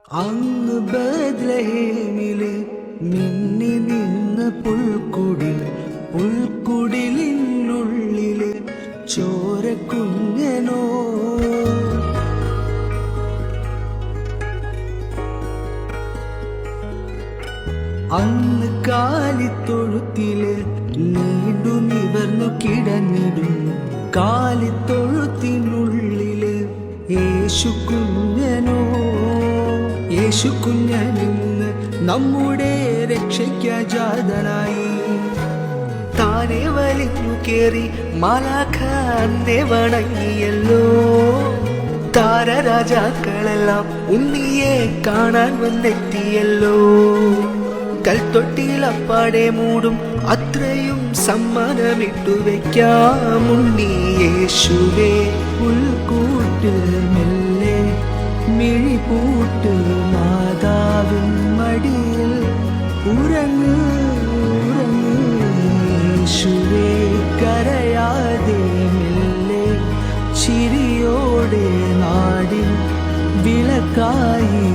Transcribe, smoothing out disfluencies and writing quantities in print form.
അങ്ങ് ബേത്ലഹേമില് മിന്നി നിന്ന പുൽക്കുടിലിനുള്ളില് ചോരക്കുഞ്ഞനോ. അന്ന് കാലിത്തൊഴുത്തില് നീണ്ടു നിവർന്നു കിടന്നിടും കാലിത്തൊഴുത്തിനുള്ളില് യേശു കുഞ്ഞനോ. യേശു കുഞ്ഞനിന്ന് നമ്മുടെ രക്ഷയ്ക്കാജാതനായി താനെ വലിഞ്ഞു കേറി മാലാഖ അന്നെ വണങ്ങിയല്ലോ. താരരാജാക്കളെല്ലാം ഉണ്ണിയെ കാണാൻ വന്നെത്തിയല്ലോ. കൽത്തൊട്ടിയിലപ്പാടെ മൂടും അത്രയും സമ്മാനമിട്ടു വയ്ക്കാം ഉണ്ണി യേശുവേ. പുൽക്കൂട്ട് മെല്ലെ മിഴിപൂട്ട് മാതാവിൻ മടിയിൽ ഉറങ്ങ് യേശുവേ. കരയാതെ മെല്ലെ ചിരിയോടെ നാടിൻ വിളക്കായി